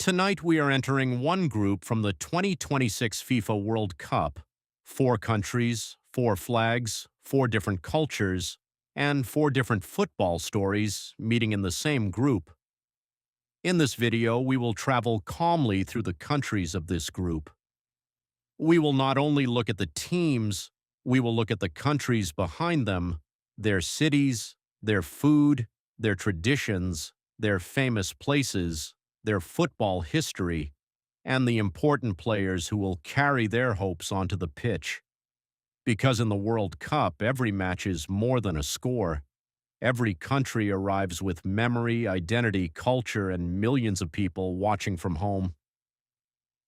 Tonight we are entering one group from the 2026 FIFA World Cup. 4 countries, 4 flags, 4 different cultures, and 4 different football stories meeting in the same group. In this video, we will travel calmly through the countries of this group. We will not only look at the teams, we will look at the countries behind them, their cities, their food, their traditions, their famous places, their football history, and the important players who will carry their hopes onto the pitch. Because in the World Cup, every match is more than a score. Every country arrives with memory, identity, culture, and millions of people watching from home.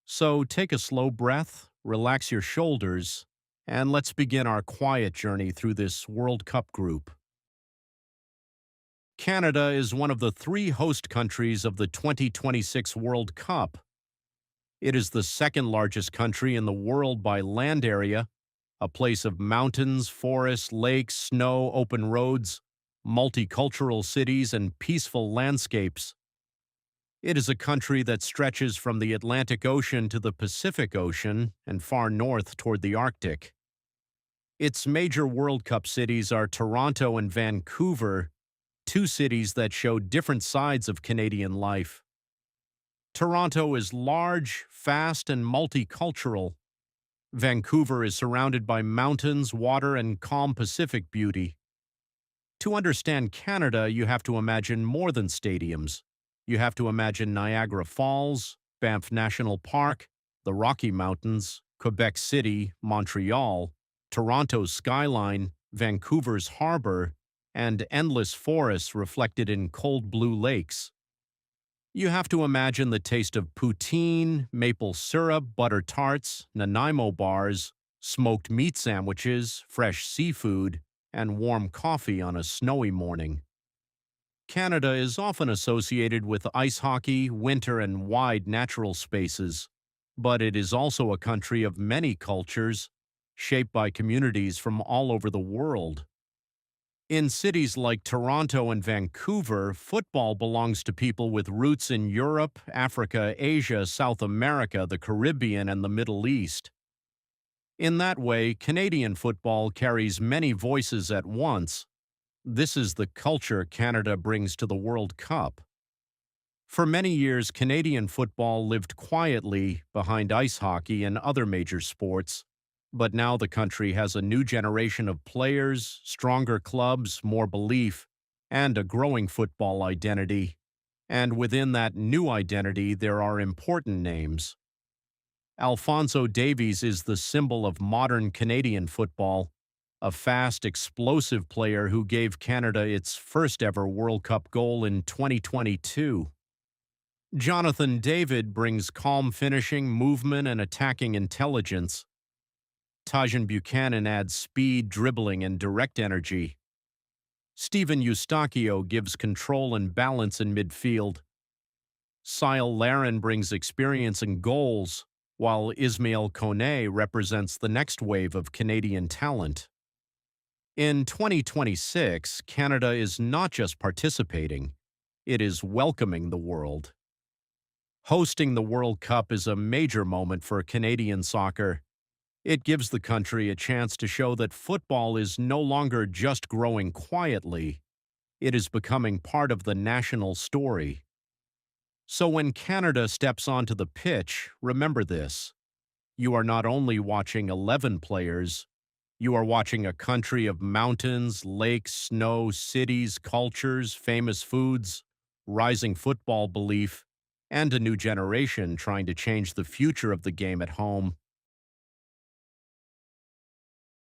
So take a slow breath, relax your shoulders, and let's begin our quiet journey through this World Cup group. Canada is one of the 3 host countries of the 2026 World Cup. It is the second largest country in the world by land area, a place of mountains, forests, lakes, snow, open roads, multicultural cities, and peaceful landscapes. It is a country that stretches from the Atlantic Ocean to the Pacific Ocean and far north toward the Arctic. Its major World Cup cities are Toronto and Vancouver, 2 cities that show different sides of Canadian life. Toronto is large, fast, and multicultural. Vancouver is surrounded by mountains, water, and calm Pacific beauty. To understand Canada, you have to imagine more than stadiums. You have to imagine Niagara Falls, Banff National Park, the Rocky Mountains, Quebec City, Montreal, Toronto's skyline, Vancouver's harbor, and endless forests reflected in cold blue lakes. You have to imagine the taste of poutine, maple syrup, butter tarts, Nanaimo bars, smoked meat sandwiches, fresh seafood, and warm coffee on a snowy morning. Canada is often associated with ice hockey, winter, and wide natural spaces, but it is also a country of many cultures, shaped by communities from all over the world. In cities like Toronto and Vancouver, football belongs to people with roots in Europe, Africa, Asia, South America, the Caribbean, and the Middle East. In that way, Canadian football carries many voices at once. This is the culture Canada brings to the World Cup. For many years, Canadian football lived quietly behind ice hockey and other major sports. But now the country has a new generation of players, stronger clubs, more belief, and a growing football identity. And within that new identity, there are important names. Alphonso Davies is the symbol of modern Canadian football, a fast, explosive player who gave Canada its first ever World Cup goal in 2022. Jonathan David brings calm finishing, movement, and attacking intelligence. Tajon Buchanan adds speed, dribbling, and direct energy. Steven Eustachio gives control and balance in midfield. Sile Larin brings experience and goals, while Ismail Kone represents the next wave of Canadian talent. In 2026, Canada is not just participating, it is welcoming the world. Hosting the World Cup is a major moment for Canadian soccer. It gives the country a chance to show that football is no longer just growing quietly, it is becoming part of the national story. So when Canada steps onto the pitch, remember this. You are not only watching 11 players, you are watching a country of mountains, lakes, snow, cities, cultures, famous foods, rising football belief, and a new generation trying to change the future of the game at home.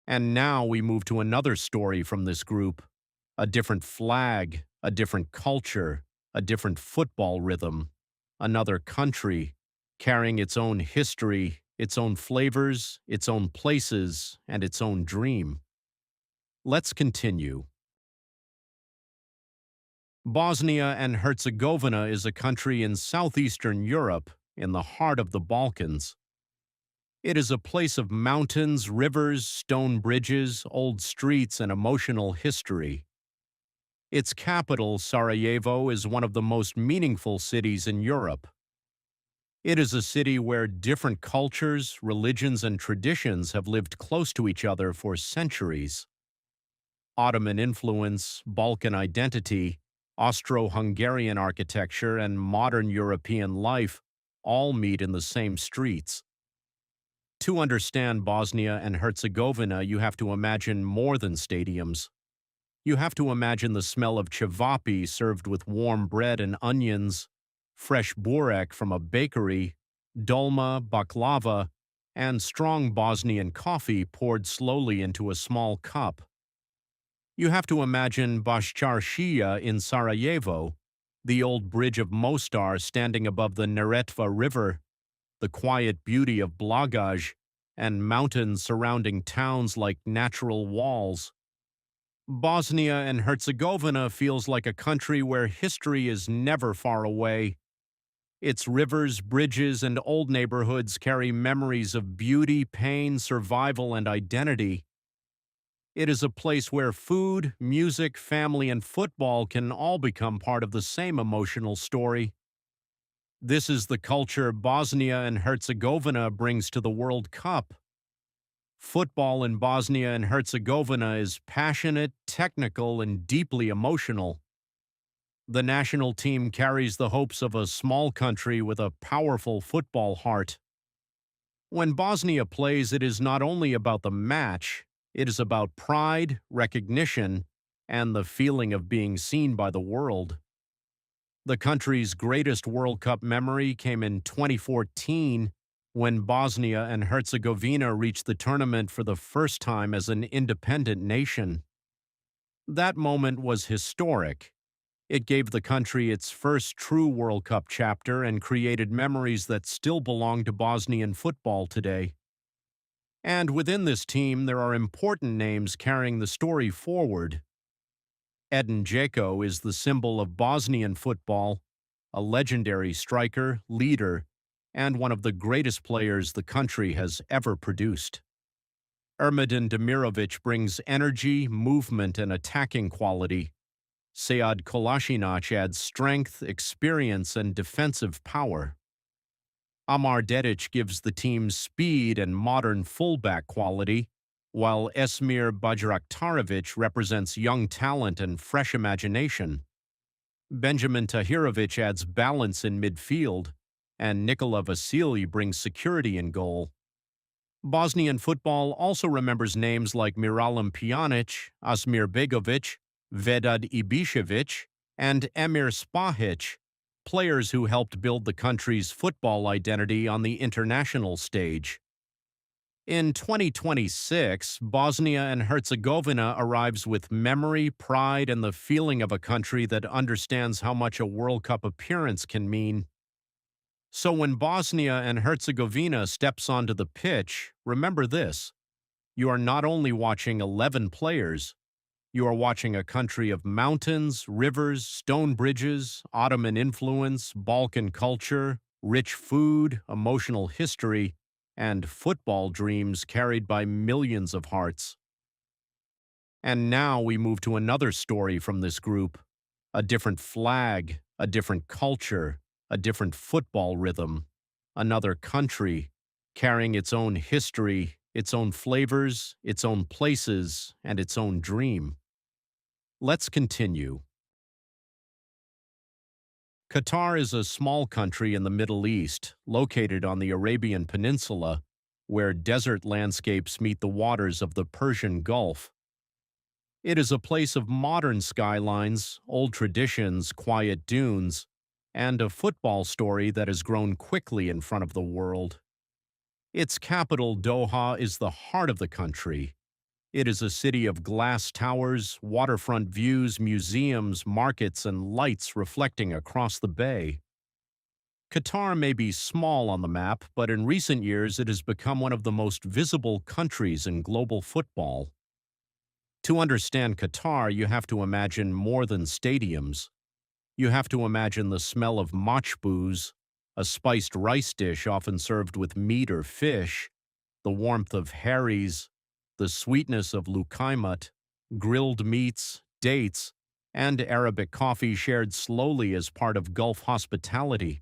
And now we move to another story from this group. A different flag, a different culture, a different football rhythm. Another country, carrying its own history, its own flavors, its own places, and its own dream. Let's continue. Bosnia and Herzegovina is a country in southeastern Europe, in the heart of the Balkans. It is a place of mountains, rivers, stone bridges, old streets, and emotional history. Its capital, Sarajevo, is one of the most meaningful cities in Europe. It is a city where different cultures, religions, and traditions have lived close to each other for centuries. Ottoman influence, Balkan identity, Austro-Hungarian architecture, and modern European life all meet in the same streets. To understand Bosnia and Herzegovina, you have to imagine more than stadiums. You have to imagine the smell of cevapi served with warm bread and onions, fresh burek from a bakery, dolma, baklava, and strong Bosnian coffee poured slowly into a small cup. You have to imagine Bashcharshia in Sarajevo, the old bridge of Mostar standing above the Neretva River, the quiet beauty of Blagaj, and mountains surrounding towns like natural walls. Bosnia and Herzegovina feels like a country where history is never far away. Its rivers, bridges, and old neighborhoods carry memories of beauty, pain, survival, and identity. It is a place where food, music, family, and football can all become part of the same emotional story. This is the culture Bosnia and Herzegovina brings to the World Cup. Football in Bosnia and Herzegovina is passionate, technical, and deeply emotional. The national team carries the hopes of a small country with a powerful football heart. When Bosnia plays, it is not only about the match, it is about pride, recognition, and the feeling of being seen by the world. The country's greatest World Cup memory came in 2014 when Bosnia and Herzegovina reached the tournament for the first time as an independent nation. That moment was historic. It gave the country its first true World Cup chapter and created memories that still belong to Bosnian football today. And within this team, there are important names carrying the story forward. Edin Dzeko is the symbol of Bosnian football, a legendary striker, leader, and one of the greatest players the country has ever produced. Ermedin Demirovic brings energy, movement, and attacking quality. Sead Kolasinac adds strength, experience, and defensive power. Amar Dedic gives the team speed and modern fullback quality, while Esmir Bajraktarevic represents young talent and fresh imagination. Benjamin Tahirovic adds balance in midfield, and Nikola Vasili brings security in goal. Bosnian football also remembers names like Miralem Pjanic, Asmir Begovic, Vedad Ibišević, and Emir Spahic, players who helped build the country's football identity on the international stage. In 2026, Bosnia and Herzegovina arrives with memory, pride, and the feeling of a country that understands how much a World Cup appearance can mean. So when Bosnia and Herzegovina steps onto the pitch, remember this: you are not only watching 11 players, you are watching a country of mountains, rivers, stone bridges, Ottoman influence, Balkan culture, rich food, emotional history, and football dreams carried by millions of hearts. And now we move to another story from this group: a different flag, a different culture, a different football rhythm, another country, carrying its own history, its own flavors, its own places, and its own dream. Let's continue. Qatar is a small country in the Middle East, located on the Arabian Peninsula, where desert landscapes meet the waters of the Persian Gulf. It is a place of modern skylines, old traditions, quiet dunes, and a football story that has grown quickly in front of the world. Its capital, Doha, is the heart of the country. It is a city of glass towers, waterfront views, museums, markets, and lights reflecting across the bay. Qatar may be small on the map, but in recent years it has become one of the most visible countries in global football. To understand Qatar, you have to imagine more than stadiums. You have to imagine the smell of machbouz, a spiced rice dish often served with meat or fish, the warmth of haris, the sweetness of lukaimat, grilled meats, dates, and Arabic coffee shared slowly as part of Gulf hospitality.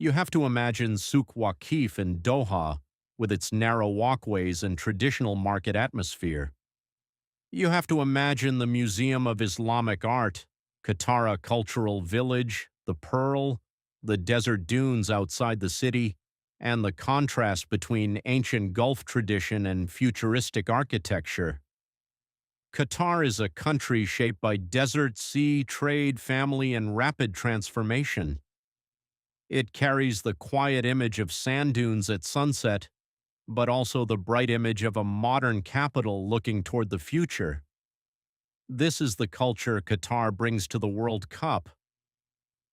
You have to imagine Souk Waqif in Doha, with its narrow walkways and traditional market atmosphere. You have to imagine the Museum of Islamic Art, Qatar Cultural Village, the Pearl, the desert dunes outside the city, and the contrast between ancient Gulf tradition and futuristic architecture. Qatar is a country shaped by desert, sea, trade, family, and rapid transformation. It carries the quiet image of sand dunes at sunset, but also the bright image of a modern capital looking toward the future. This is the culture Qatar brings to the World Cup.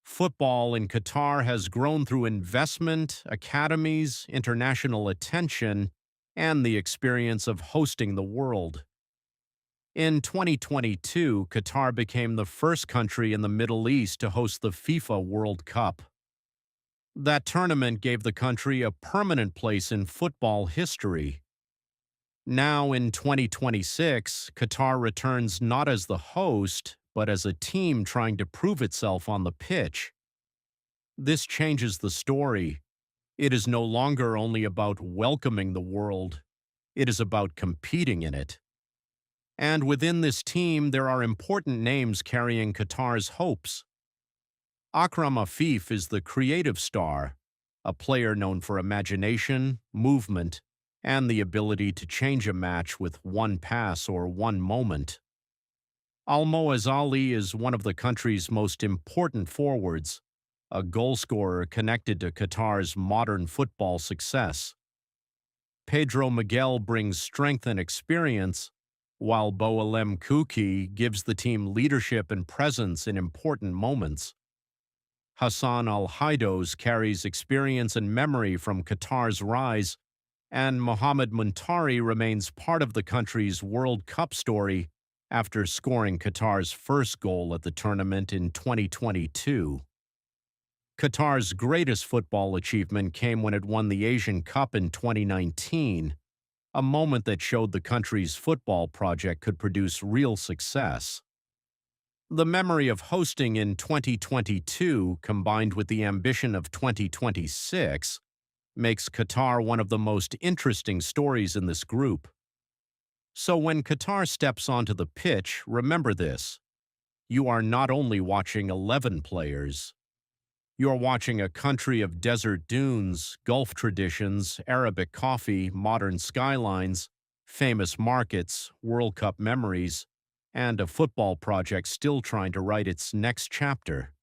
Football in Qatar has grown through investment, academies, international attention, and the experience of hosting the world. In 2022, Qatar became the first country in the Middle East to host the FIFA World Cup. That tournament gave the country a permanent place in football history. Now, in 2026, Qatar returns not as the host, but as a team trying to prove itself on the pitch. This changes the story. It is no longer only about welcoming the world, it is about competing in it. And within this team, there are important names carrying Qatar's hopes. Akram Afif is the creative star, a player known for imagination, movement, and the ability to change a match with one pass or one moment. Almoez Ali is one of the country's most important forwards, a goalscorer connected to Qatar's modern football success. Pedro Miguel brings strength and experience, while Boalem Kuki gives the team leadership and presence in important moments. Hassan Al-Haidoz carries experience and memory from Qatar's rise, and Mohamed Muntari remains part of the country's World Cup story after scoring Qatar's first goal at the tournament in 2022. Qatar's greatest football achievement came when it won the Asian Cup in 2019, a moment that showed the country's football project could produce real success. The memory of hosting in 2022, combined with the ambition of 2026, makes Qatar one of the most interesting stories in this group. So when Qatar steps onto the pitch, remember this: you are not only watching 11 players, you're watching a country of desert dunes, Gulf traditions, Arabic coffee, modern skylines, famous markets, World Cup memories, and a football project still trying to write its next chapter.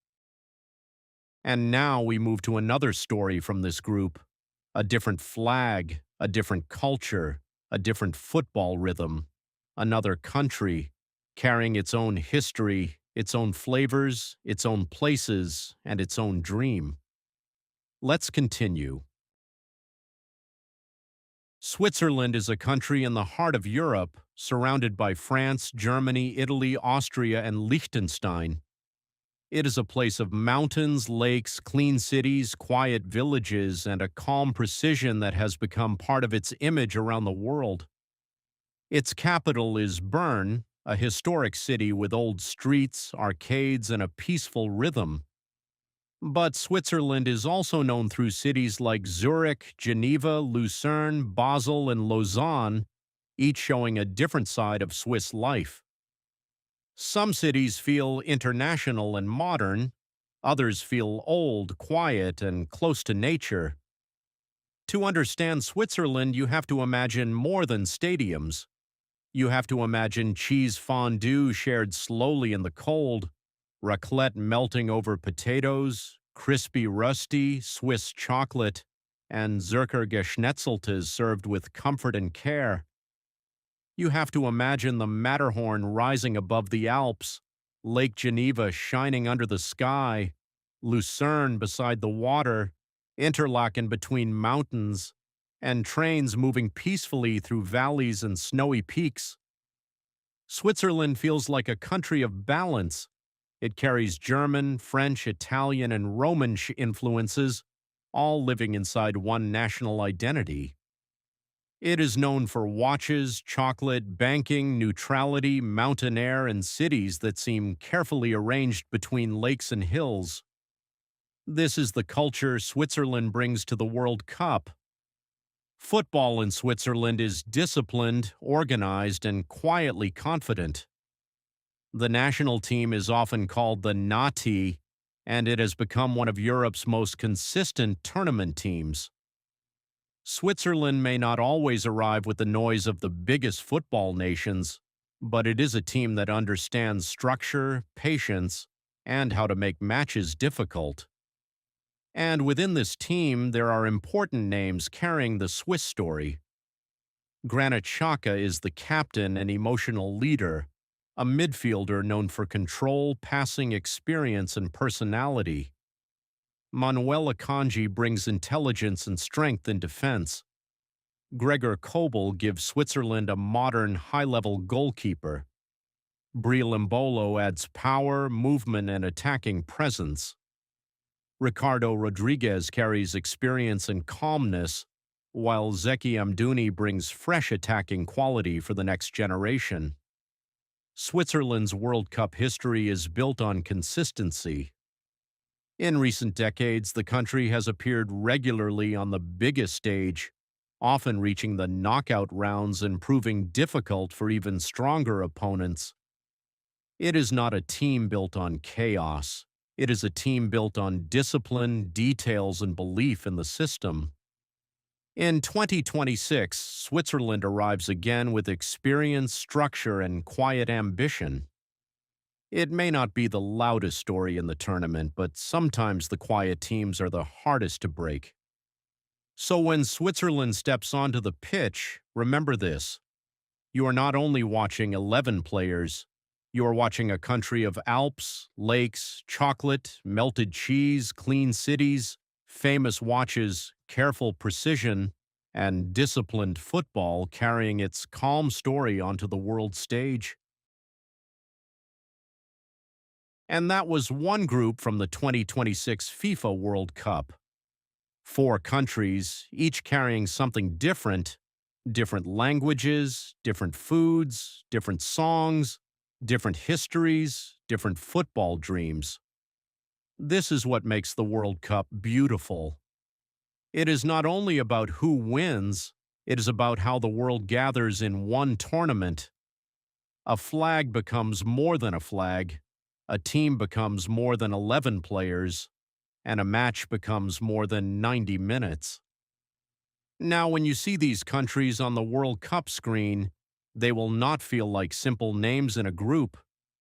And now we move to another story from this group: a different flag, a different culture, a different football rhythm, another country, carrying its own history, its own flavors, its own places, and its own dream. Let's continue. Switzerland is a country in the heart of Europe, surrounded by France, Germany, Italy, Austria, and Liechtenstein. It is a place of mountains, lakes, clean cities, quiet villages, and a calm precision that has become part of its image around the world. Its capital is Bern, a historic city with old streets, arcades, and a peaceful rhythm. But Switzerland is also known through cities like Zurich, Geneva, Lucerne, Basel, and Lausanne, each showing a different side of Swiss life. Some cities feel international and modern, others feel old, quiet, and close to nature. To understand Switzerland, you have to imagine more than stadiums. You have to imagine cheese fondue shared slowly in the cold, raclette melting over potatoes, crispy rusty, Swiss chocolate, and Zürcher Geschnetzeltes served with comfort and care. You have to imagine the Matterhorn rising above the Alps, Lake Geneva shining under the sky, Lucerne beside the water, Interlaken between mountains, and trains moving peacefully through valleys and snowy peaks. Switzerland feels like a country of balance. It carries German, French, Italian, and Roman influences, all living inside one national identity. It is known for watches, chocolate, banking, neutrality, mountain air, and cities that seem carefully arranged between lakes and hills. This is the culture Switzerland brings to the World Cup. Football in Switzerland is disciplined, organized, and quietly confident. The national team is often called the Nati, and it has become one of Europe's most consistent tournament teams. Switzerland may not always arrive with the noise of the biggest football nations, but it is a team that understands structure, patience, and how to make matches difficult. And within this team, there are important names carrying the Swiss story. Granit Xhaka is the captain and emotional leader, a midfielder known for control, passing experience, and personality. Manuel Akanji brings intelligence and strength in defense. Gregor Kobel gives Switzerland a modern, high-level goalkeeper. Breel Embolo adds power, movement, and attacking presence. Ricardo Rodriguez carries experience and calmness, while Zeki Amdouni brings fresh attacking quality for the next generation. Switzerland's World Cup history is built on consistency. In recent decades, the country has appeared regularly on the biggest stage, often reaching the knockout rounds and proving difficult for even stronger opponents. It is not a team built on chaos. It is a team built on discipline, details, and belief in the system. In 2026, Switzerland arrives again with experience, structure, and quiet ambition. It may not be the loudest story in the tournament, but sometimes the quiet teams are the hardest to break. So when Switzerland steps onto the pitch, remember this. You are not only watching 11 players, you are watching a country of Alps, lakes, chocolate, melted cheese, clean cities, famous watches, careful precision, and disciplined football carrying its calm story onto the world stage. And that was one group from the 2026 FIFA World Cup. 4 countries, each carrying something different, different languages, different foods, different songs, different histories, different football dreams. This is what makes the World Cup beautiful. It is not only about who wins, it is about how the world gathers in one tournament. A flag becomes more than a flag, a team becomes more than 11 players, and a match becomes more than 90 minutes. Now, when you see these countries on the World Cup screen, they will not feel like simple names in a group.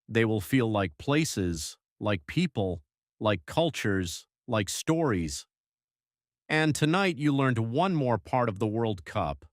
They will feel like places, like people, like cultures, like stories. And tonight you learned one more part of the World Cup.